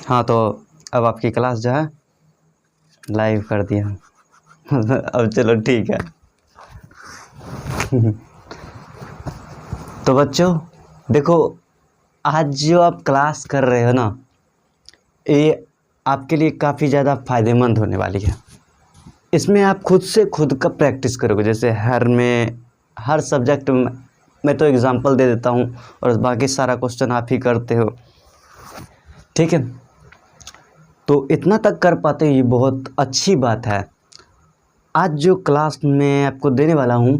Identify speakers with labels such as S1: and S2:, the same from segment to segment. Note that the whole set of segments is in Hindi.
S1: हाँ, तो अब आपकी क्लास जो है लाइव कर दिया। अब चलो ठीक है। तो बच्चों देखो, आज जो आप क्लास कर रहे हो ना, ये आपके लिए काफ़ी ज़्यादा फायदेमंद होने वाली है। इसमें आप खुद से खुद का प्रैक्टिस करोगे। जैसे हर सब्जेक्ट में मैं तो एग्जांपल दे देता हूँ और बाकी सारा क्वेश्चन आप ही करते हो, ठीक है। तो इतना तक कर पाते ही बहुत अच्छी बात है। आज जो क्लास मैं आपको देने वाला हूँ,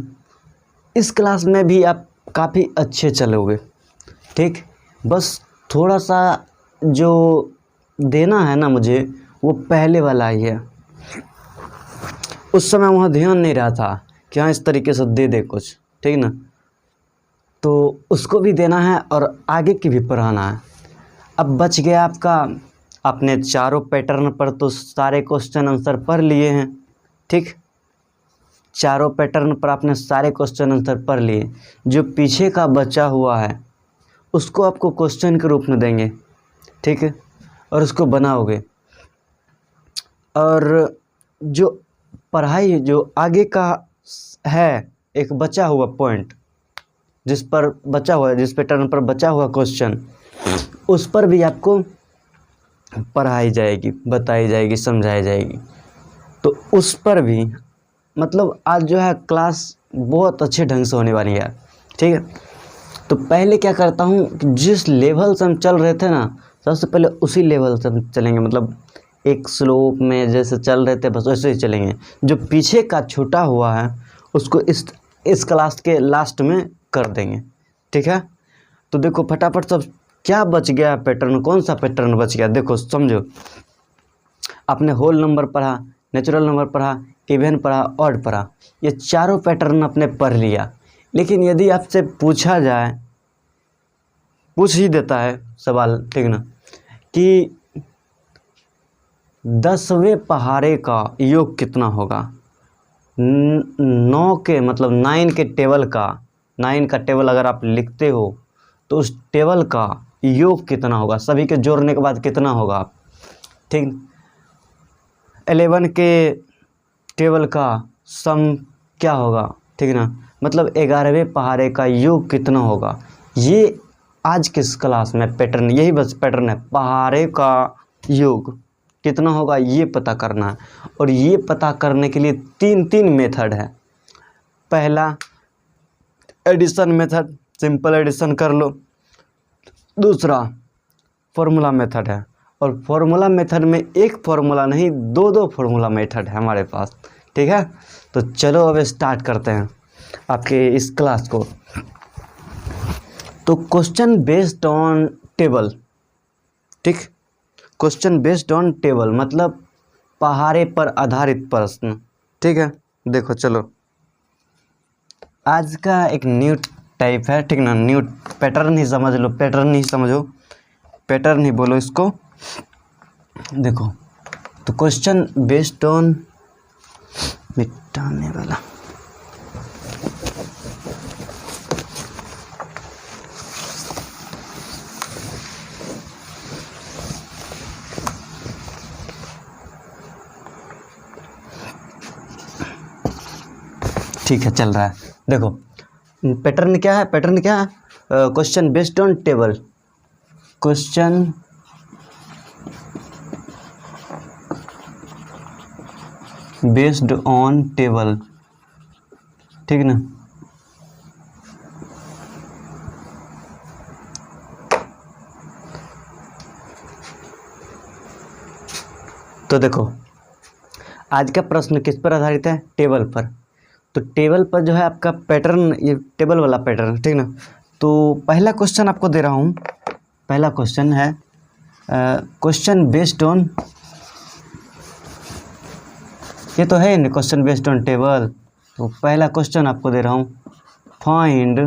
S1: इस क्लास में भी आप काफ़ी अच्छे चलोगे, ठीक। बस थोड़ा सा जो देना है ना मुझे, वो पहले वाला ही है। उस समय वहाँ ध्यान नहीं रहा था कि हाँ इस तरीके से दे कुछ, ठीक ना। तो उसको भी देना है और आगे की भी पढ़ाना है। अब बच गया आपका, आपने चारों पैटर्न पर तो सारे क्वेश्चन आंसर पढ़ लिए हैं, ठीक। चारों पैटर्न पर आपने सारे क्वेश्चन आंसर पढ़ लिए। जो पीछे का बचा हुआ है उसको आपको क्वेश्चन के रूप में देंगे, ठीक है, और उसको बनाओगे। और जो पढ़ाई जो आगे का है, एक बचा हुआ पॉइंट जिस पर बचा हुआ है, जिस पैटर्न पर बचा हुआ क्वेश्चन, उस पर भी आपको पढ़ाई जाएगी, बताई जाएगी, समझाई जाएगी। तो उस पर भी मतलब आज जो है क्लास बहुत अच्छे ढंग से होने वाली है, ठीक है। तो पहले क्या करता हूँ कि जिस लेवल से हम चल रहे थे ना, सबसे पहले उसी लेवल से हम चलेंगे। मतलब एक स्लोप में जैसे चल रहे थे बस वैसे ही चलेंगे। जो पीछे का छूटा हुआ है उसको इस क्लास के लास्ट में कर देंगे, ठीक है। तो देखो फटाफट सब क्या बच गया पैटर्न, कौन सा पैटर्न बच गया देखो, समझो। आपने होल नंबर पढ़ा, नेचुरल नंबर पढ़ा, इवन पढ़ा, ऑड पढ़ा, ये चारों पैटर्न आपने पढ़ लिया। लेकिन यदि आपसे पूछा जाए, पूछ ही देता है सवाल, ठीक ना, कि 10वें पहाड़े का योग कितना होगा, 9 के मतलब 9 के टेबल का, 9 का टेबल अगर आप लिखते हो तो उस टेबल का योग कितना होगा, सभी के जोड़ने के बाद कितना होगा, ठीक। 11 के टेबल का सम क्या होगा, ठीक ना। मतलब 11वें पहाड़े का योग कितना होगा, ये आज के इस क्लास में पैटर्न, यही बस पैटर्न है। पहाड़े का योग कितना होगा ये पता करना है। और ये पता करने के लिए तीन मेथड है। पहला एडिशन मेथड, सिंपल एडिशन कर लो। दूसरा फॉर्मूला मेथड है, और फॉर्मूला मेथड में एक फॉर्मूला नहीं, दो फॉर्मूला मेथड है हमारे पास, ठीक है। तो चलो अब स्टार्ट करते हैं आपके इस क्लास को। तो क्वेश्चन बेस्ड ऑन टेबल, ठीक। क्वेश्चन बेस्ड ऑन टेबल मतलब पहाड़े पर आधारित प्रश्न, ठीक है। देखो चलो, आज का एक न्यू टाइप है, ठीक ना। न्यू पैटर्न ही समझ लो, पैटर्न ही समझो, पैटर्न ही बोलो इसको। देखो तो क्वेश्चन बेस्ड ऑन, मिटाने वाला, ठीक है चल रहा है। देखो पैटर्न क्या है, पैटर्न क्या है, question based on table, question based on table, ठीक ना। तो देखो आज का प्रश्न किस पर आधारित है, टेबल पर। तो टेबल पर जो है आपका पैटर्न, ये टेबल वाला पैटर्न, ठीक ना। तो पहला क्वेश्चन आपको दे रहा हूँ, पहला क्वेश्चन है क्वेश्चन बेस्ड ऑन, ये तो है ना क्वेश्चन बेस्ड ऑन टेबल। तो पहला क्वेश्चन आपको दे रहा हूँ, find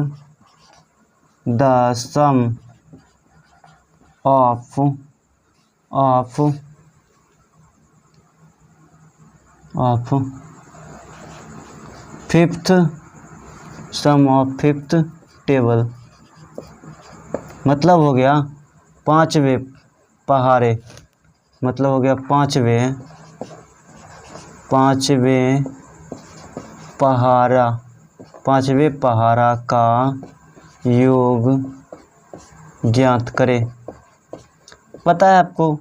S1: the sum of fifth, sum of fifth table, मतलब हो गया 5वें पहाड़े, मतलब हो गया पाँचवें पहाड़ा का योग ज्ञात करें। पता है आपको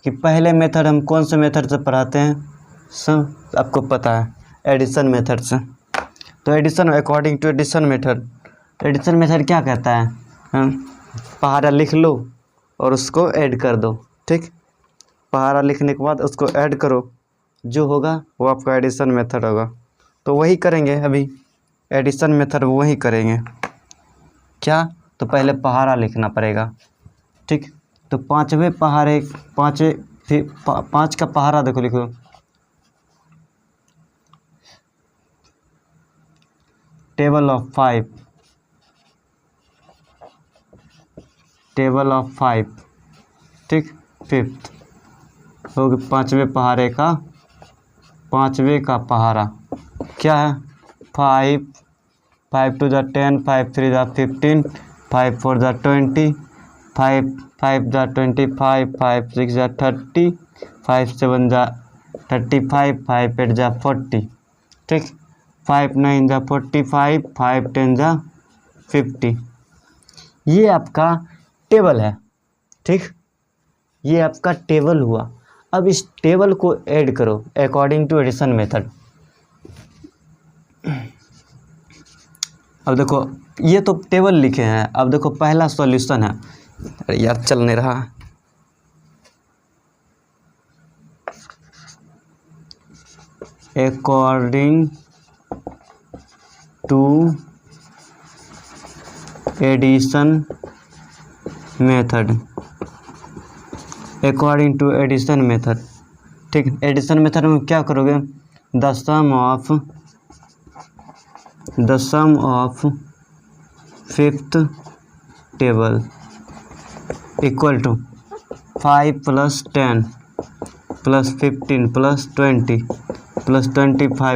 S1: कि पहले मेथड हम कौन से मेथड से पढ़ाते हैं? सब आपको पता है, एडिशन मेथड से। तो addition, according to addition method क्या कहता है? पहाड़ा लिख लो और उसको ऐड कर दो, ठीक। पहाड़ा लिखने के बाद उसको ऐड करो, जो होगा वो आपका एडिशन मेथड होगा। तो वही करेंगे अभी, एडिशन मेथड वही करेंगे। क्या? तो पहले पहाड़ा लिखना पड़ेगा, ठीक। तो पाँच का पहाड़ा देखो, लिखो टेबल ऑफ फाइव, ठीक। फिफ्थ हो गया पाँचवें का पहाड़ा क्या है? 5 2 × 10, 5 3 × 15, 5 4 × 20, 5 5 × 25, 5 6 × 30, 5 7 × 35, 5 8 × 40, ठीक। 5 9 × 45, 5 10 × 50। ये आपका टेबल है, ठीक। ये आपका टेबल हुआ। अब इस टेबल को ऐड करो अकॉर्डिंग टू एडिशन मेथड। अब देखो, ये तो टेबल लिखे हैं। अब देखो पहला सॉल्यूशन है। अरे यार चल नहीं रहा। According to addition method, according to addition method, ठीक। एडिशन मेथड में क्या करोगे? The sum of fifth table equal to 5 + 10 + 15 + 20 + 25 +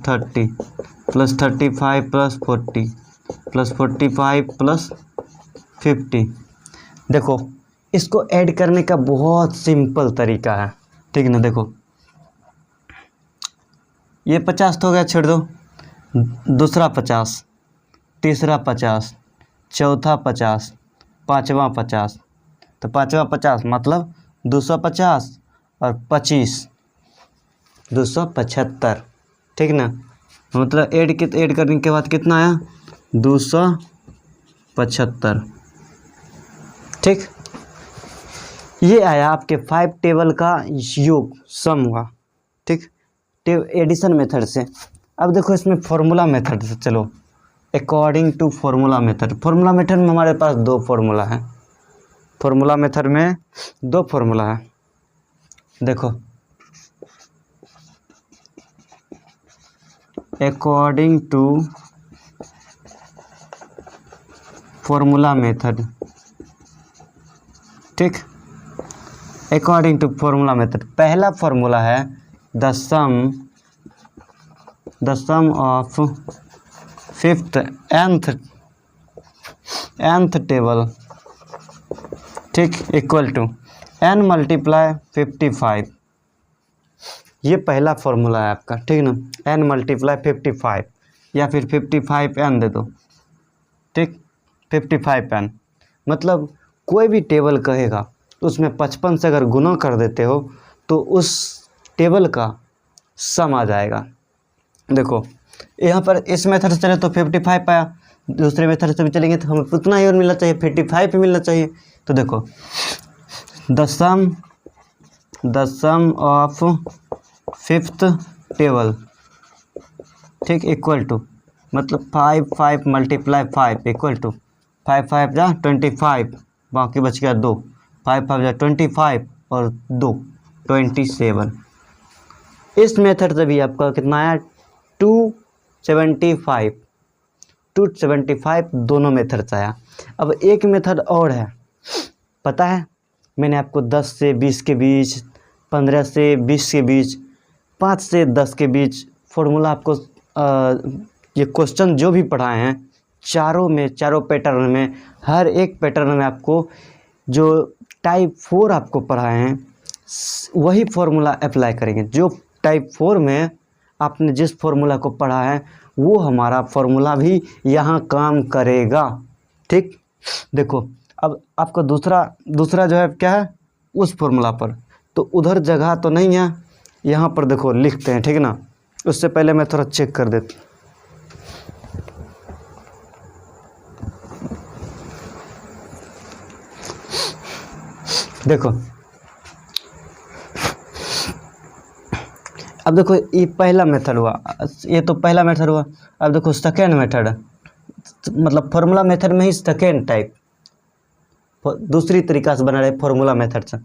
S1: 30 + 35 + 40 + 45 + 50। देखो, इसको ऐड करने का बहुत सिंपल तरीका है, ठीक ना। देखो ये 50 तो हो गया, छोड़ दो। दूसरा 50, तीसरा 50, चौथा 50, पाँचवा 50। तो पाँचवा 50 मतलब 250 और 25 275, ठीक ना। मतलब ऐड करने के बाद कितना आया? 275, ठीक। ये आया आपके 5 टेबल का योग, सम हुआ, ठीक। एडिशन मेथड से। अब देखो इसमें फॉर्मूला मेथड से चलो, according to formula method. Formula method में हमारे पास 2 फॉर्मूला है। फॉर्मूला मेथड में 2 फॉर्मूला है। देखो, अकॉर्डिंग टू फॉर्मूला मेथड, ठीक। अकॉर्डिंग टू फॉर्मूला मेथड, पहला फॉर्मूला है the sum of fifth nth table, ठीक, इक्वल टू n × 55। ये पहला फॉर्मूला है आपका, ठीक ना। n × 55 या फिर 55n दे दो, ठीक। 55n मतलब कोई भी टेबल कहेगा उसमें 55 से अगर गुना कर देते हो तो उस टेबल का सम आ जाएगा। देखो यहाँ पर इस मेथड से चले तो 55 पाया, दूसरे मेथड से भी चलेंगे तो हमें उतना ही और मिलना चाहिए, 55 ही मिलना चाहिए। तो देखो the sum of fifth table, ठीक, इक्वल टू मतलब 5 5 × 5 इक्वल टू 5 5 × 25, बाकी बच गया 2, 5 5 × 25 और 2 27। इस मेथड से भी आपका कितना आया? 275 दोनों मेथड से आया। अब एक मेथड और है, पता है, मैंने आपको 10 से 20 के बीच, 15 से 20 के बीच, 5 से 10 के बीच फॉर्मूला आपको ये क्वेश्चन जो भी पढ़ाए हैं चारों पैटर्न में, हर एक पैटर्न में आपको जो टाइप 4 आपको पढ़ाए हैं वही फॉर्मूला अप्लाई करेंगे। जो टाइप 4 में आपने जिस फॉर्मूला को पढ़ा है वो हमारा फॉर्मूला भी यहाँ काम करेगा। ठीक, देखो अब आपका दूसरा जो है क्या है उस फॉर्मूला पर, तो उधर जगह तो नहीं है, यहाँ पर देखो लिखते हैं, ठीक है ना। उससे पहले मैं थोड़ा चेक कर देता हूँ। देखो अब देखो ये पहला मेथड हुआ, ये तो पहला मेथड हुआ। अब देखो सेकेंड मेथड, मतलब फॉर्मूला मेथड में ही सेकेंड टाइप दूसरी तरीका से बना रहे फॉर्मूला मेथड से।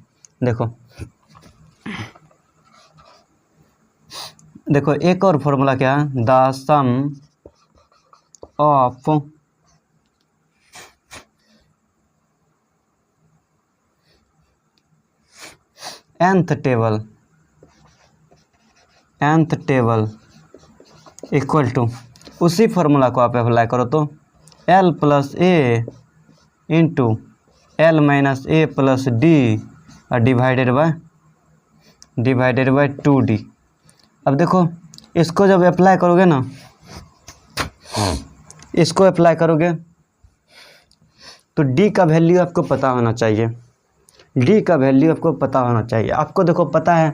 S1: देखो एक और फॉर्मूला क्या है, the sum of nth table equal to, उसी फॉर्मूला को आप अप्लाई करो तो l plus a into l minus a plus d और डिवाइडेड बाय 2d। अब देखो इसको जब अप्लाई करोगे ना, इसको अप्लाई करोगे तो d का वैल्यू आपको पता होना चाहिए। d का वैल्यू आपको पता होना चाहिए। आपको देखो पता है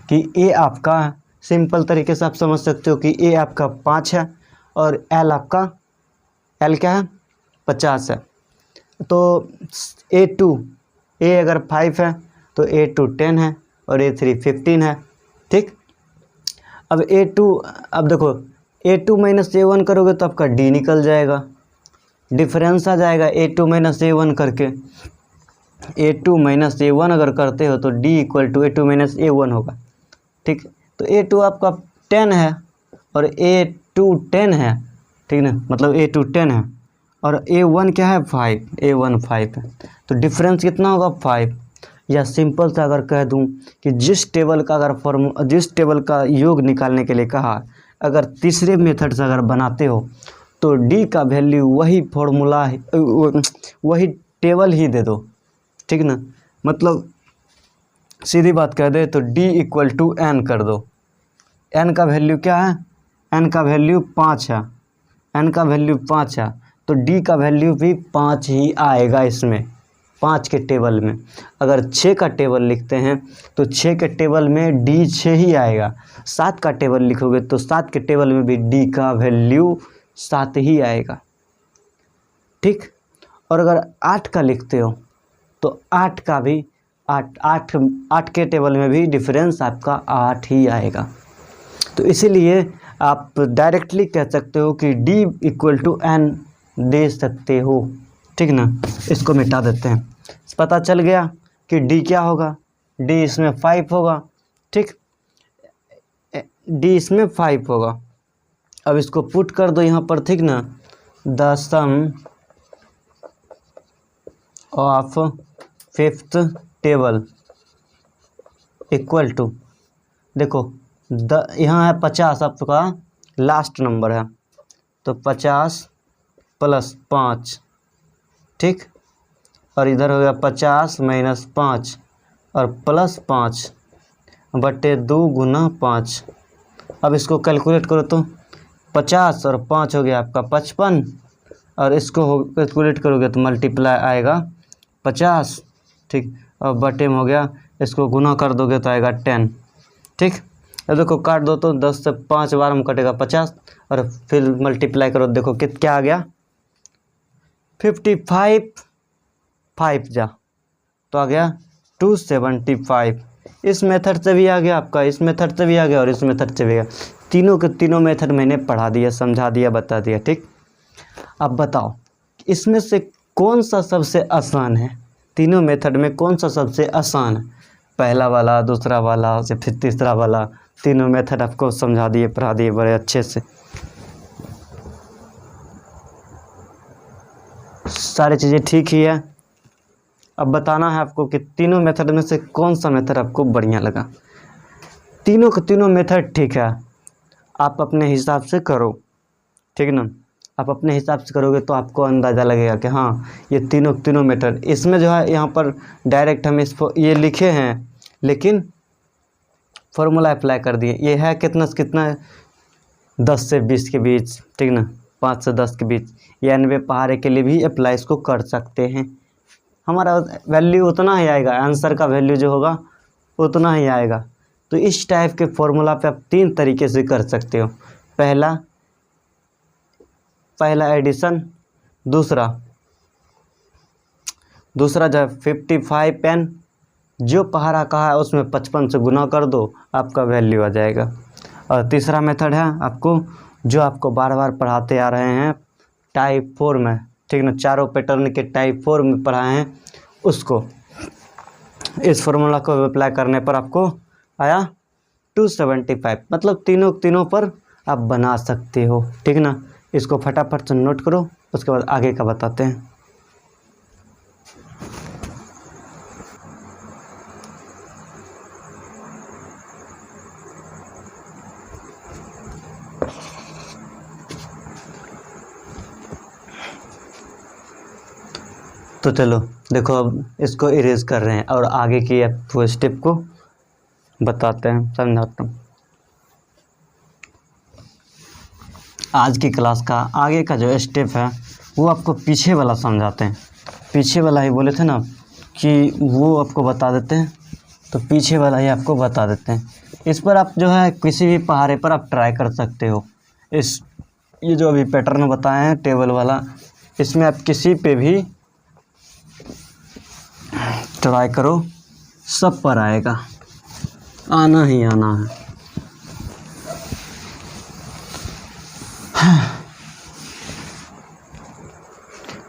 S1: कि a आपका, सिंपल तरीके से आप समझ सकते हो कि a आपका 5 है और l आपका, l क्या है 50 है। तो a अगर 5 है तो a2 10 है और a3 15 है। ठीक, अब अब देखो a2 माइनस a1 करोगे तो आपका d निकल जाएगा, डिफरेंस आ जाएगा a2 माइनस a1 करके। a2 माइनस a1 अगर करते हो तो d equal to a2 minus a1 होगा। ठीक, तो a2 आपका 10 है और a2 10 है, ठीक ना, मतलब a2 10 है और a1 क्या है 5, a1 5 है, तो डिफरेंस कितना होगा 5। या सिंपल सा अगर कह दूं कि जिस टेबल का योग निकालने के लिए कहा, अगर तीसरे मेथड से अगर बनाते हो तो d का वैल्यू वही फॉर्मूला, वही टेबल ही दे दो, ठीक ना। मतलब सीधी बात कह दे तो d इक्वल टू n कर दो। n का वैल्यू क्या है, n का वैल्यू 5 है, n का वैल्यू 5 है तो d का वैल्यू भी 5 ही आएगा। इसमें 5 के टेबल में अगर 6 का टेबल लिखते हैं तो 6 के टेबल में d 6 ही आएगा। 7 का टेबल लिखोगे तो 7 के टेबल में भी d का वैल्यू 7 ही आएगा। ठीक, और अगर 8 का लिखते हो तो 8 का भी 8 के टेबल में भी डिफरेंस आपका 8 ही आएगा। तो इसीलिए आप डायरेक्टली कह सकते हो कि d इक्वल टू n दे सकते हो। ठीक ना, इसको मिटा देते हैं। पता चल गया कि d क्या होगा, d इसमें 5 होगा। ठीक, d इसमें 5 होगा। अब इसको पुट कर दो यहाँ पर, ठीक ना, the sum of 5th table equal to, देखो यहाँ है 50 आपका लास्ट नंबर है तो 50 प्लस 5, ठीक, और इधर हो गया 50 माइनस 5 और प्लस 5 बटे 2 गुना 5। अब इसको कैलकुलेट करो तो 50 और 5 हो गया आपका 55 और इसको कैलकुलेट करोगे तो मल्टीप्लाई आएगा 50। ठीक, और बटे में हो गया, इसको गुना कर दोगे तो आएगा 10। ठीक, अब देखो काट दो तो 10 से 5 बार में कटेगा 50 और फिर मल्टीप्लाई करो, देखो क्या आ गया 55, 5 जा तो आ गया 275। इस मेथड से भी आ गया आपका, इस मेथड से भी आ गया और इस मेथड से भी आ गया। तीनों के तीनों मेथड मैंने पढ़ा दिया, समझा दिया, बता दिया। ठीक, अब बताओ इसमें से कौन सा सबसे आसान है, तीनों मेथड में कौन सा सबसे आसान है, पहला वाला, दूसरा वाला या फिर तीसरा वाला। तीनों मेथड आपको समझा दिए, पढ़ा दिए बड़े अच्छे से, सारी चीज़ें ठीक ही है। अब बताना है आपको कि तीनों मेथड में से कौन सा मेथड आपको बढ़िया लगा। तीनों के तीनों मेथड ठीक है, आप अपने हिसाब से करो, ठीक ना। आप अपने हिसाब से करोगे तो आपको अंदाज़ा लगेगा कि हाँ ये तीनों मेथड। इसमें जो है यहाँ पर डायरेक्ट हम इसको ये लिखे हैं लेकिन फॉर्मूला अप्लाई कर दिए। ये है कितना से कितना है, 10 से 20 के बीच, ठीक ना, 5 से 10 के बीच। ये 90 पहाड़े के लिए भी अप्लाई इसको कर सकते हैं। हमारा वैल्यू उतना ही आएगा, आंसर का वैल्यू जो होगा उतना ही आएगा। तो इस टाइप के फॉर्मूला पे आप 3 तरीके से कर सकते हो। पहला एडिशन, दूसरा जो है 55 पेन, जो पहाड़ा कहा है उसमें 55 से गुना कर दो, आपका वैल्यू आ जाएगा। और तीसरा मेथड है आपको, जो आपको बार बार पढ़ाते आ रहे हैं टाइप 4 में, ठीक ना, चारों पैटर्न के टाइप 4 में पढ़ाए हैं, उसको इस फॉर्मूला को अप्लाई करने पर आपको आया 275। मतलब तीनों पर आप बना सकते हो, ठीक ना। इसको फटाफट से नोट करो, उसके बाद आगे का बताते हैं। तो चलो देखो, अब इसको इरेज कर रहे हैं और आगे की वो स्टेप को बताते हैं, समझाता हूँ। आज की क्लास का आगे का जो स्टेप है वो आपको पीछे वाला समझाते हैं। पीछे वाला ही बोले थे ना कि वो आपको बता देते हैं, तो पीछे वाला ही आपको बता देते हैं। इस पर आप जो है किसी भी पहाड़े पर आप ट्राई कर सकते हो। ये जो अभी पैटर्न बताए हैं टेबल वाला, इसमें आप किसी पे भी ट्राई करो, सब पर आएगा, आना ही आना है।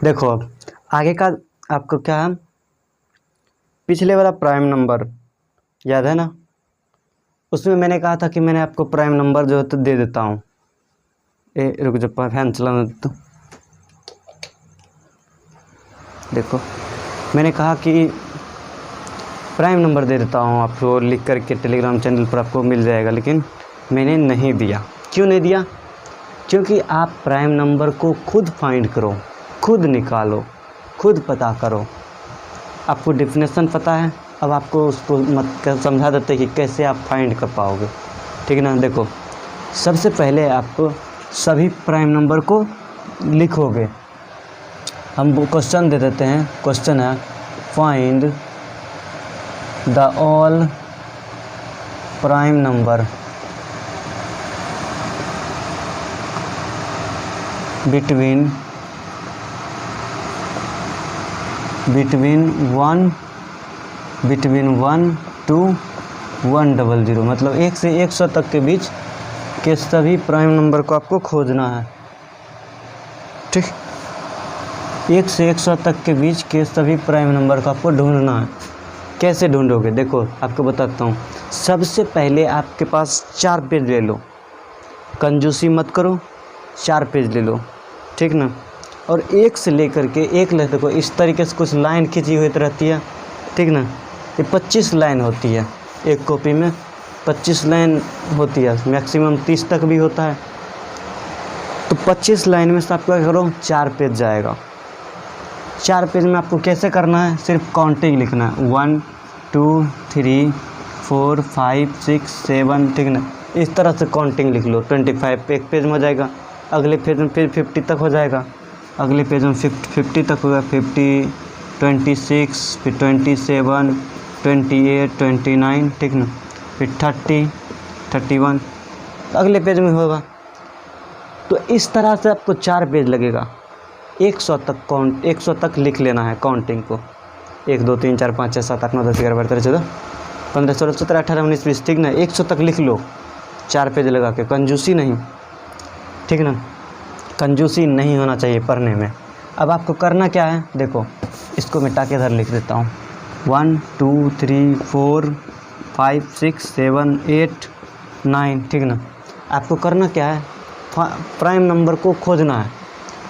S1: देखो अब आगे का आपको क्या है, पिछले वाला प्राइम नंबर याद है ना, उसमें मैंने कहा था कि मैंने आपको प्राइम नंबर जो है तो दे देता हूँ। रुक जो फैन चलाना तो देखो, मैंने कहा कि प्राइम नंबर दे देता हूँ आपको, लिख करके टेलीग्राम चैनल पर आपको मिल जाएगा, लेकिन मैंने नहीं दिया। क्यों नहीं दिया? क्योंकि आप प्राइम नंबर को खुद फाइंड करो, खुद निकालो, खुद पता करो। आपको डेफिनेशन पता है, अब आपको उसको समझा देते कि कैसे आप फाइंड कर पाओगे, ठीक ना। देखो, सबसे पहले आप सभी प्राइम नंबर को लिखोगे। हम क्वेश्चन दे देते हैं, क्वेश्चन है find the all prime number between 1 to 100, मतलब 1 से 100 तक के बीच के सभी प्राइम नंबर को आपको खोजना है, ठीक। 1 से 100 तक के बीच के सभी प्राइम नंबर को आपको ढूंढना है। कैसे ढूंढोगे? देखो आपको बताता हूँ। सबसे पहले आपके पास 4 पेज ले लो, कंजूसी मत करो, 4 पेज ले लो, ठीक ना। और 1 से लेकर के 1 ले, देखो इस तरीके से कुछ लाइन खींची हुई रहती है, ठीक ना। ये 25 लाइन होती है, एक कॉपी में 25 लाइन होती है, मैक्सिमम 30 तक भी होता है। तो 25 लाइन में से आप क्या करो, 4 पेज जाएगा। 4 पेज में आपको कैसे करना है, सिर्फ काउंटिंग लिखना है, 1 2 3 4 5 6 7, ठीक ना। इस तरह से काउंटिंग लिख लो। 25 पे एक पेज में हो जाएगा, अगले पेज में फिर 50 तक हो जाएगा, अगले पेज में 50 तक होगा, 50 26 फिर 27 28 29, ठीक ना, फिर 30 31 अगले पेज में होगा। तो इस तरह से आपको 4 पेज लगेगा। 100 तक लिख लेना है काउंटिंग को। 1 2 3 4 5 6 7 8 9 10 11 12 13 14 15 16 17 18 19 20, ठीक ना। 100 तक लिख लो, 4 पेज लगा के। कंजूसी नहीं, ठीक ना, कंजूसी नहीं होना चाहिए पढ़ने में। अब आपको करना क्या है, देखो इसको मिटा के इधर लिख देता हूँ। 1 2 3 4 5 6 7 8 9, ठीक ना। आपको करना क्या है, प्राइम नंबर को खोजना है।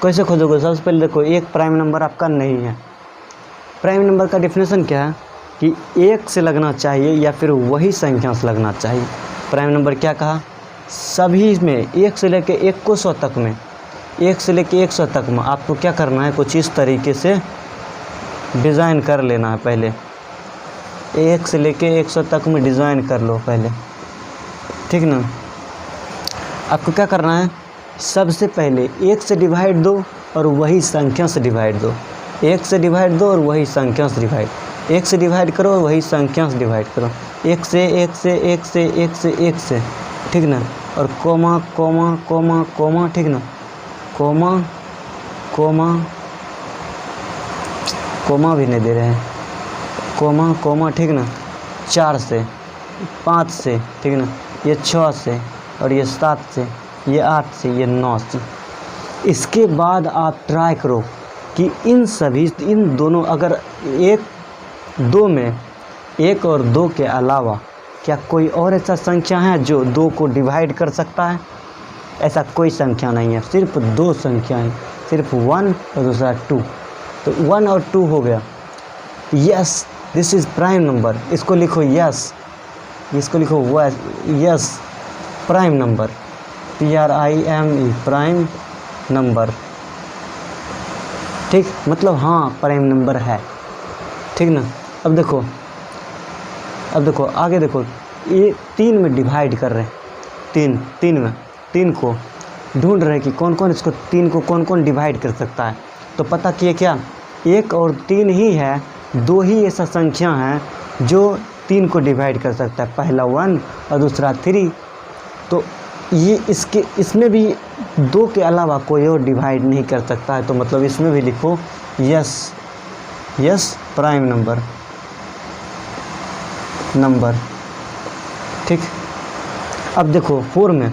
S1: कैसे खोजोगे? सबसे पहले देखो, एक प्राइम नंबर आपका नहीं है। प्राइम नंबर का डेफिनेशन क्या है कि 1 से लगना चाहिए या फिर वही संख्या से लगना चाहिए। प्राइम नंबर क्या कहा, सभी में 1 से लेके 100 तक में, 1 से लेके 100 तक में आपको क्या करना है, कुछ इस तरीके से डिज़ाइन कर लेना है पहले। 1 से लेके 100 तक में डिज़ाइन कर लो पहले, ठीक ना। आपको क्या करना है, सबसे पहले 1 से डिवाइड दो और वही संख्या से डिवाइड दो, 1 से डिवाइड दो और वही संख्या से डिवाइड, 1 से डिवाइड करो और वही संख्या से डिवाइड करो, 1 से 1 से 1 से 1 से 1 से, ठीक ना। और कोमा कोमा कोमा कोमा, ठीक ना, कोमा कोमा कोमा भी नहीं दे रहे हैं, कोमा कोमा, ठीक ना, 4 से 5 से, ठीक ना, ये 6 से और ये 7 से, ये 8 से, ये 9 से। इसके बाद आप ट्राई करो कि इन दोनों, अगर 1 2 में 1 और 2 के अलावा क्या कोई और ऐसा संख्या है जो 2 को डिवाइड कर सकता है? ऐसा कोई संख्या नहीं है, सिर्फ 2 संख्याएं, सिर्फ 1 और दूसरा 2। तो 1 और 2 हो गया। Yes, this is prime number, इसको लिखो यस, इसको लिखो yes, prime number, PRIME, prime number, ठीक, मतलब हाँ प्राइम नंबर है, ठीक ना। अब देखो आगे देखो, ये 3 में डिवाइड कर रहे हैं, 3 को ढूंढ रहे हैं कि कौन कौन इसको 3 को कौन कौन डिवाइड कर सकता है। तो पता किए क्या, 1 और 3 ही है, 2 ही ऐसा संख्या है जो 3 को डिवाइड कर सकता है, पहला 1 और दूसरा 3। तो ये इसमें भी 2 के अलावा कोई और डिवाइड नहीं कर सकता है। तो मतलब इसमें भी लिखो यस प्राइम नंबर, ठीक। अब देखो 4 में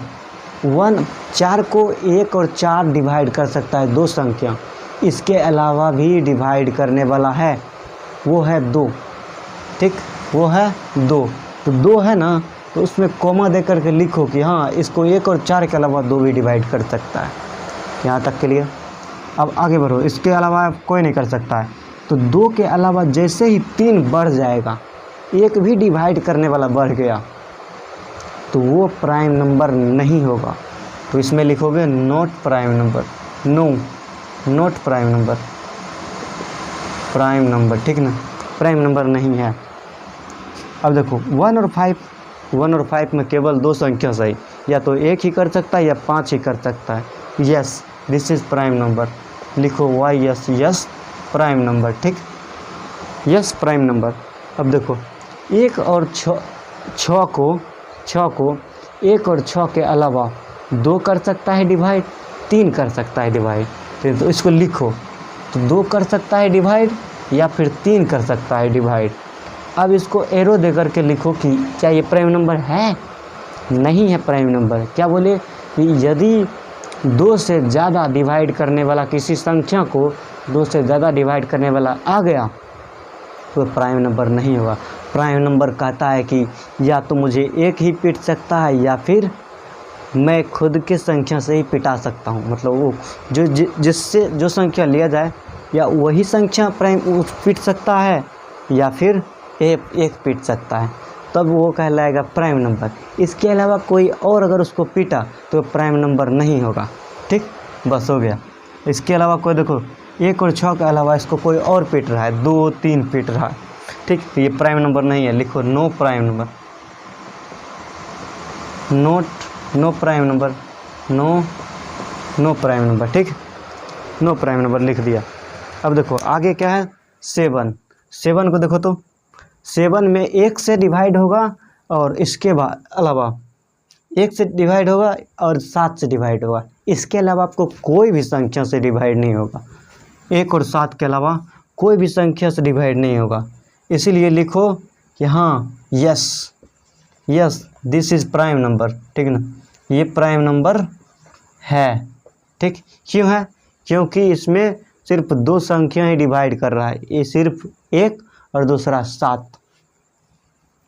S1: 4 को 1 और 4 डिवाइड कर सकता है, 2 संख्या, इसके अलावा भी डिवाइड करने वाला है, वो है 2, ठीक, वो है 2। तो 2 है ना, तो उसमें कोमा दे करके लिखो कि हाँ इसको 1 और 4 के अलावा 2 भी डिवाइड कर सकता है। यहाँ तक के लिए अब आगे बढ़ो, इसके अलावा कोई नहीं कर सकता है। तो 2 के अलावा जैसे ही 3 बढ़ जाएगा, 1 भी डिवाइड करने वाला बढ़ गया, तो वो प्राइम नंबर नहीं होगा। तो इसमें लिखोगे not prime number, not prime number, ठीक ना, प्राइम नंबर नहीं है। अब देखो 1 और 5 में केवल 2 संख्या सही, या तो 1 ही कर सकता है या 5 ही कर सकता है। Yes, this is prime number, लिखो यस प्राइम नंबर, ठीक, यस प्राइम नंबर। अब देखो 1 और 6 को 1 और 6 के अलावा 2 कर सकता है डिवाइड, 3 कर सकता है डिवाइड। तो इसको लिखो, तो 2 कर सकता है डिवाइड या फिर 3 कर सकता है डिवाइड। अब इसको एरो दे करके लिखो कि क्या ये प्राइम नंबर है? नहीं है प्राइम नंबर। क्या बोले कि यदि 2 से ज़्यादा डिवाइड करने वाला किसी संख्या को 2 से ज़्यादा डिवाइड करने वाला आ गया तो प्राइम नंबर नहीं होगा। प्राइम नंबर कहता है कि या तो मुझे 1 ही पीट सकता है या फिर मैं खुद के संख्या से ही पिटा सकता हूँ। मतलब वो जिससे जो संख्या लिया जाए या वही संख्या प्राइम पीट सकता है या फिर एक पीट सकता है, तब वो कहलाएगा प्राइम नंबर। इसके अलावा कोई और अगर उसको पीटा तो प्राइम नंबर नहीं होगा, ठीक, बस हो गया। इसके अलावा कोई देखो 1 और 6 के अलावा इसको कोई और पीट रहा है, 2 3 पीट रहा है, ठीक, तो ये प्राइम नंबर नहीं है। लिखो no prime number, no prime number, no prime number, ठीक, नो प्राइम नंबर लिख दिया। अब देखो आगे क्या है, 7 को देखो, तो 7 में 1 से डिवाइड होगा और इसके बाद अलावा 1 से डिवाइड होगा और 7 से डिवाइड होगा। इसके अलावा आपको कोई भी संख्या से डिवाइड नहीं होगा। 1 और 7 के अलावा कोई भी संख्या से डिवाइड नहीं होगा। इसीलिए लिखो कि हाँ yes this is prime number, ठीक ना, ये प्राइम नंबर है, ठीक। क्यों है? क्योंकि इसमें सिर्फ 2 संख्या ही डिवाइड कर रहा है, ये सिर्फ 1 और दूसरा 7।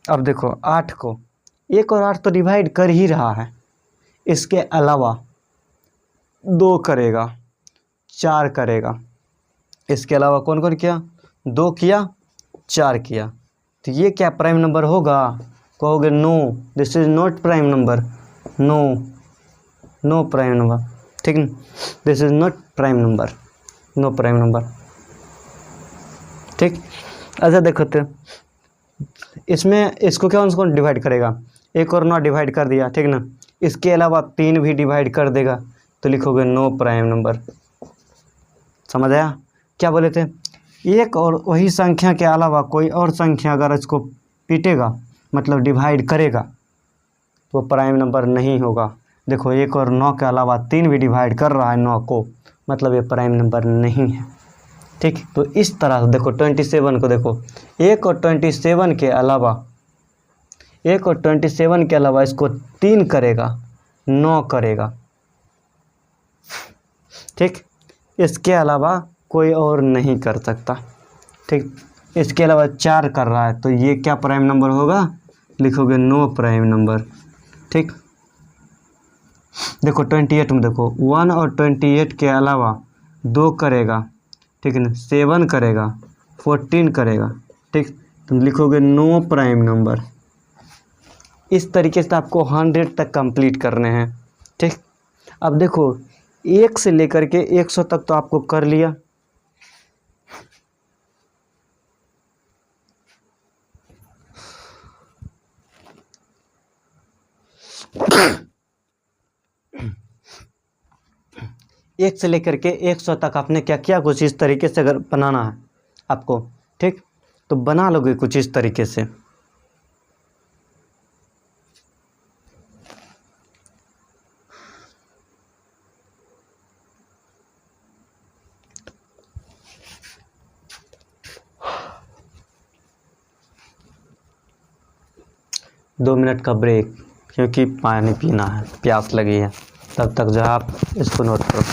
S1: अब देखो 8 को 1 और 8 तो डिवाइड कर ही रहा है, इसके अलावा 2 करेगा, 4 करेगा, इसके अलावा कौन कौन किया, 2 किया, 4 किया, तो ये क्या प्राइम नंबर होगा? कहोगे no, this is not prime number, no prime number, ठीक है, this is not prime number, no prime number, ठीक। अच्छा देखो तो इसमें इसको क्या उसको डिवाइड करेगा, 1 और 9 डिवाइड कर दिया, ठीक ना। इसके अलावा 3 भी डिवाइड कर देगा, तो लिखोगे नो प्राइम नंबर। समझ आया? क्या बोले थे, एक और वही संख्या के अलावा कोई और संख्या अगर इसको पीटेगा मतलब डिवाइड करेगा तो प्राइम नंबर नहीं होगा। देखो 1 और 9 के अलावा 3 भी डिवाइड कर रहा है 9 को, मतलब ये प्राइम नंबर नहीं है। ठीक, तो इस तरह से देखो 27 को देखो, 1 और 27 के अलावा 1 और 27 के अलावा इसको 3 करेगा 9 करेगा। ठीक, इसके अलावा कोई और नहीं कर सकता। ठीक, इसके अलावा 4 कर रहा है तो ये क्या प्राइम नंबर होगा, लिखोगे नो प्राइम नंबर। ठीक, देखो 28 में देखो 1 और 28 के अलावा 2 करेगा, ठीक है ना, 7 करेगा, 14 करेगा। ठीक, तुम लिखोगे नो प्राइम नंबर। इस तरीके से आपको 100 तक कंप्लीट करने हैं। ठीक, अब देखो 1 से लेकर के 100 तक तो आपको कर लिया। एक से लेकर के 100 तक आपने क्या किया, कुछ इस तरीके से अगर बनाना है आपको, ठीक, तो बना लोगे कुछ इस तरीके से। दो मिनट का ब्रेक, क्योंकि पानी पीना है, प्यास लगी है। तब तक जो आप इसको नोट करो।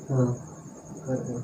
S1: हाँ, कर दो।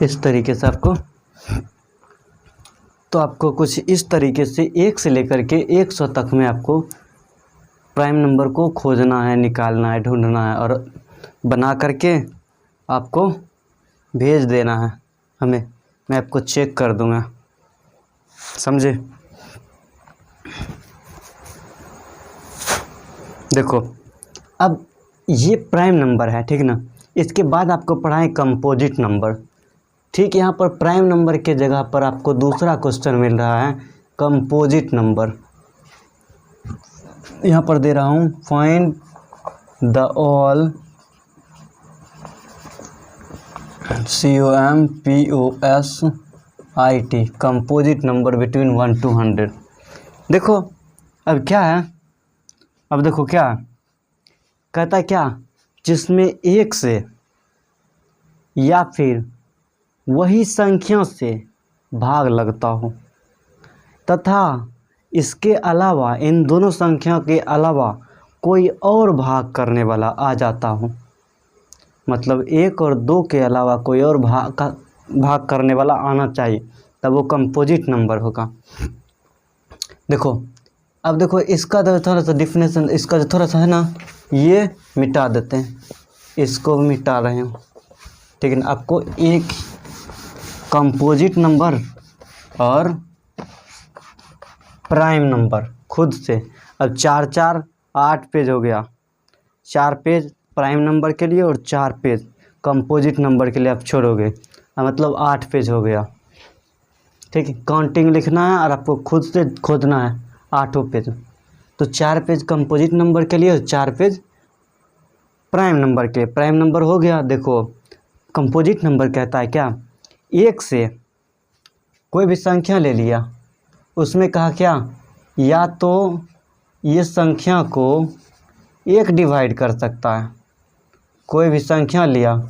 S1: इस तरीके से आपको, तो आपको कुछ इस तरीके से 1 से लेकर के 100 तक में आपको प्राइम नंबर को खोजना है, निकालना है, ढूंढना है और बना करके आपको भेज देना है हमें। मैं आपको चेक कर दूंगा, समझे? देखो अब ये प्राइम नंबर है, ठीक ना। इसके बाद आपको पढ़ाएं कंपोजिट नंबर। ठीक, यहाँ पर प्राइम नंबर के जगह पर आपको दूसरा क्वेश्चन मिल रहा है कंपोजिट नंबर। यहाँ पर दे रहा हूँ find the all COMPOSIT composite number between 1 to 100। देखो अब क्या है, अब देखो क्या कहता है, क्या जिसमें 1 से या फिर वही संख्या से भाग लगता हूँ तथा इसके अलावा इन दोनों संख्या के अलावा कोई और भाग करने वाला आ जाता हूँ। मतलब 1 और 2 के अलावा कोई और भाग करने वाला आना चाहिए, तब वो कंपोजिट नंबर होगा। देखो अब देखो इसका तो थोड़ा सा डिफिनेशन, इसका जो थोड़ा सा है ना, ये मिटा देते हैं, इसको मिटा रहे हूँ, ठीक है ना। आपको एक कंपोजिट नंबर और प्राइम नंबर खुद से, अब 4 4 8 पेज हो गया, 4 पेज प्राइम नंबर के लिए और 4 पेज कंपोजिट नंबर के लिए आप छोड़ोगे, मतलब 8 पेज हो गया, ठीक है। काउंटिंग लिखना है और आपको खुद से खोदना है 8 पेज। तो 4 पेज कंपोजिट नंबर के लिए और 4 पेज प्राइम नंबर के। प्राइम नंबर हो गया। देखो कंपोजिट नंबर कहता है क्या, 1 से कोई भी संख्या ले लिया, उसमें कहा क्या, या तो ये संख्या को 1 डिवाइड कर सकता है। कोई भी संख्या लिया,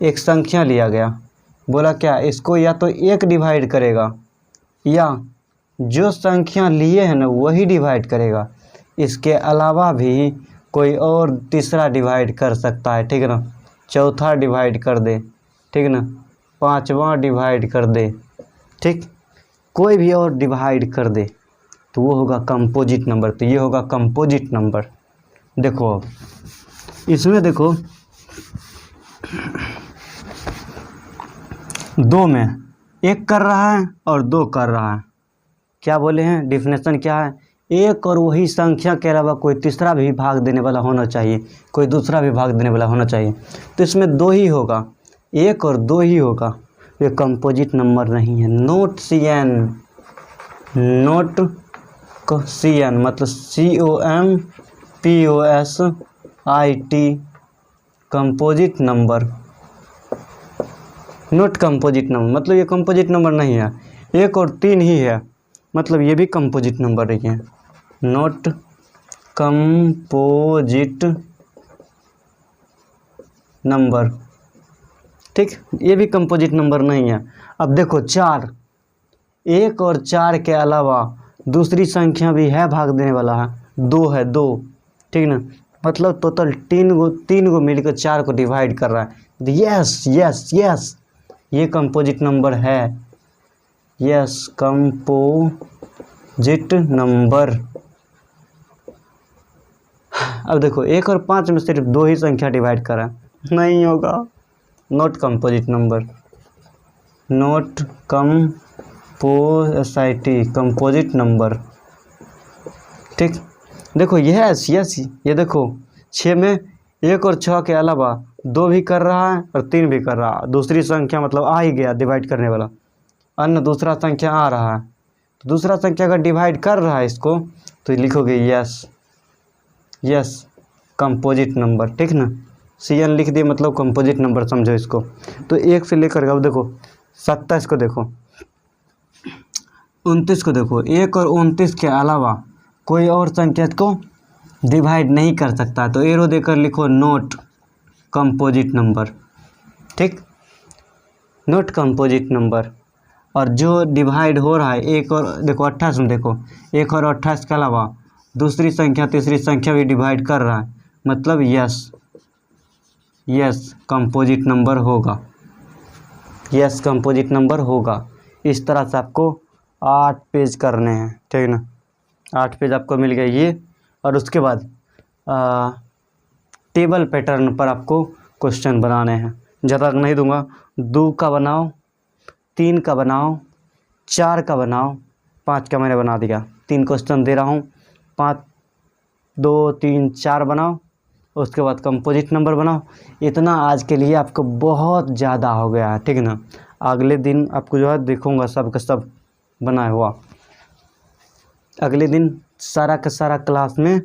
S1: एक संख्या लिया गया, बोला क्या, इसको या तो 1 डिवाइड करेगा या जो संख्या लिए है ना वही डिवाइड करेगा। इसके अलावा भी कोई और तीसरा डिवाइड कर सकता है, ठीक है ना, चौथा डिवाइड कर दे, ठीक है ना, 5वां डिवाइड कर दे, ठीक, कोई भी और डिवाइड कर दे तो वो होगा कंपोजिट नंबर। तो ये होगा कंपोजिट नंबर। देखो अब इसमें देखो 2 में 1 कर रहा है और 2 कर रहा है, क्या बोले हैं, डिफिनेशन क्या है, 1 और वही संख्या के अलावा कोई तीसरा भी भाग देने वाला होना चाहिए, कोई दूसरा भी भाग देने वाला होना चाहिए। तो इसमें 2 ही होगा, 1 और 2 ही होगा, ये कंपोजिट नंबर नहीं है। नोट CN, नोट CN मतलब COMPOSIT, composite number, note composite number मतलब ये कंपोजिट नंबर नहीं है। 1 और 3 ही है, मतलब ये भी कंपोजिट नंबर नहीं है। नोट कंपोजिट नंबर, ठीक, ये भी कंपोजिट नंबर नहीं है। अब देखो 4, 1 और 4 के अलावा दूसरी संख्या भी है भाग देने वाला है, 2 है, 2, ठीक ना, मतलब टोटल 3 को मिलकर 4 को डिवाइड कर रहा है। यस यस यस, ये कंपोजिट नंबर है, यस कंपोजिट नंबर। अब देखो 1 और 5 में सिर्फ 2 ही संख्या डिवाइड कर रहा है, नहीं होगा, not composite number, not composite, composite number, ठीक। देखो यस यस, ये देखो 6 में 1 और 6 के अलावा 2 भी कर रहा है और 3 भी कर रहा है, दूसरी संख्या मतलब आ ही गया डिवाइड करने वाला, अन्य दूसरा संख्या आ रहा है, तो दूसरा संख्या अगर डिवाइड कर रहा है इसको तो लिखोगे यस यस कंपोजिट नंबर, ठीक ना। CN लिख दिए मतलब कंपोजिट नंबर, समझो इसको। तो 1 से लेकर अब देखो 27 को देखो, 29 को देखो, 1 और 29 के अलावा कोई और संख्या को डिवाइड नहीं कर सकता, तो एरो देकर लिखो नोट कंपोजिट नंबर, ठीक, नोट कंपोजिट नंबर। और जो डिवाइड हो रहा है 1 और देखो 28 में देखो 1 और 28 के अलावा दूसरी संख्या तीसरी संख्या भी डिवाइड कर रहा है, मतलब यस यस कंपोजिट नंबर होगा, यस कंपोजिट नंबर होगा। इस तरह से आपको 8 पेज करने हैं, ठीक ना, 8 पेज आपको मिल गए ये। और उसके बाद टेबल पैटर्न पर आपको क्वेश्चन बनाने हैं, ज़्यादा नहीं दूंगा, 2 का बनाओ, 3 का बनाओ, 4 का बनाओ, 5 का मैंने बना दिया, 3 क्वेश्चन दे रहा हूँ, 5 2 3 4 बनाओ, उसके बाद कंपोजिट नंबर बनाओ। इतना आज के लिए आपको बहुत ज़्यादा हो गया है, ठीक ना। अगले दिन आपको जो है देखूँगा सब का सब बनाया हुआ, अगले दिन सारा का सारा क्लास में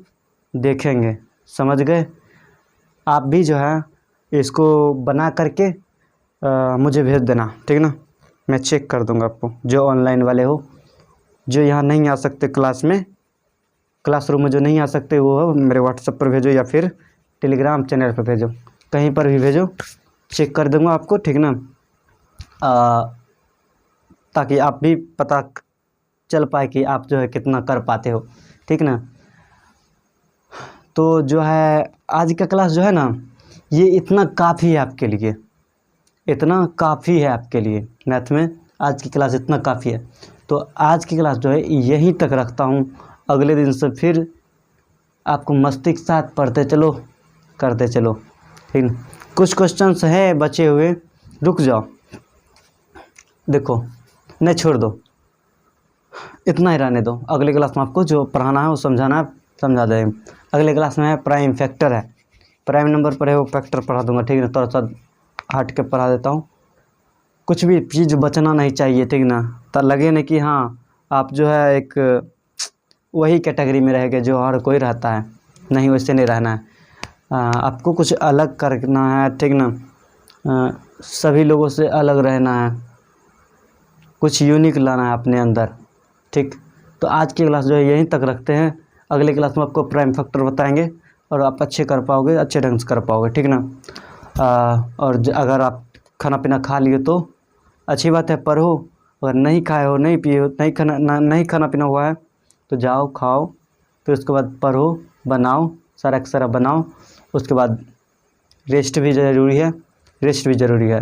S1: देखेंगे, समझ गए। आप भी जो है इसको बना करके मुझे भेज देना, ठीक ना, मैं चेक कर दूंगा आपको, जो ऑनलाइन वाले हो, जो यहाँ नहीं आ सकते क्लास में, क्लासरूम में जो नहीं आ सकते वो मेरे व्हाट्सएप पर भेजो या फिर टेलीग्राम चैनल पर भेजो, कहीं पर भी भेजो, चेक कर दूंगा आपको, ठीक ना। ताकि आप भी पता चल पाए कि आप जो है कितना कर पाते हो, ठीक ना। तो जो है आज का क्लास जो है ना, ये इतना काफ़ी है आपके लिए, इतना काफ़ी है आपके लिए। मैथ में आज की क्लास इतना काफ़ी है। तो आज की क्लास जो है यहीं तक रखता हूँ। अगले दिन से फिर आपको मस्ती के साथ पढ़ते चलो, करते चलो, ठीक ना। कुछ क्वेश्चंस है बचे हुए, रुक जाओ, देखो, नहीं छोड़ दो, इतना ही रहने दो। अगले क्लास में आपको जो पढ़ाना है वो समझाना है, समझा दें। अगले क्लास में है प्राइम फैक्टर है, प्राइम नंबर पर है वो फैक्टर पढ़ा दूंगा, ठीक है। थोड़ा सा हट के पढ़ा देता हूँ, कुछ भी चीज़ बचना नहीं चाहिए, ठीक ना। तो लगे ना कि हाँ आप जो है एक वही कैटेगरी में रह गए जो हर कोई रहता है, नहीं, वैसे नहीं रहना है। आपको कुछ अलग करना है, ठीक ना। सभी लोगों से अलग रहना है, कुछ यूनिक लाना है अपने अंदर, ठीक। तो आज की क्लास जो है यहीं तक रखते हैं। अगले क्लास में आपको प्राइम फैक्टर बताएंगे और आप अच्छे कर पाओगे, अच्छे ढंग से कर पाओगे, ठीक ना। और अगर आप खाना पीना खा लिए तो अच्छी बात है, पढ़ो। अगर नहीं खाए हो, नहीं पिए हो, नहीं खाना पीना हुआ है तो जाओ खाओ, फिर उसके बाद पढ़ो, बनाओ, सारा का सारा बनाओ। उसके बाद रेस्ट भी ज़रूरी है, रेस्ट भी ज़रूरी है,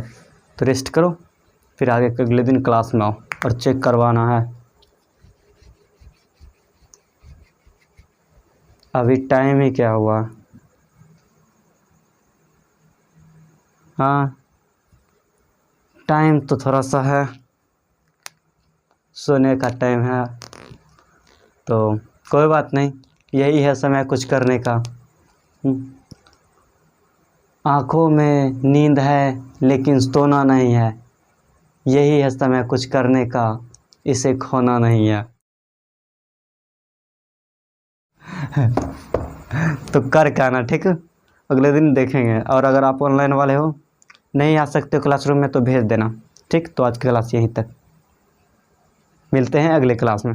S1: तो रेस्ट करो, फिर आगे अगले दिन क्लास में आओ और चेक करवाना है। अभी टाइम ही क्या हुआ, हाँ टाइम तो थोड़ा सा है, सोने का टाइम है, तो कोई बात नहीं, यही है समय कुछ करने का। आँखों में नींद है लेकिन सोना नहीं है, यही है समय कुछ करने का, इसे खोना नहीं है। तो कर क्या ना, ठीक, अगले दिन देखेंगे। और अगर आप ऑनलाइन वाले हो, नहीं आ सकते हो क्लासरूम में, तो भेज देना, ठीक। तो आज की क्लास यहीं तक, मिलते हैं अगले क्लास में।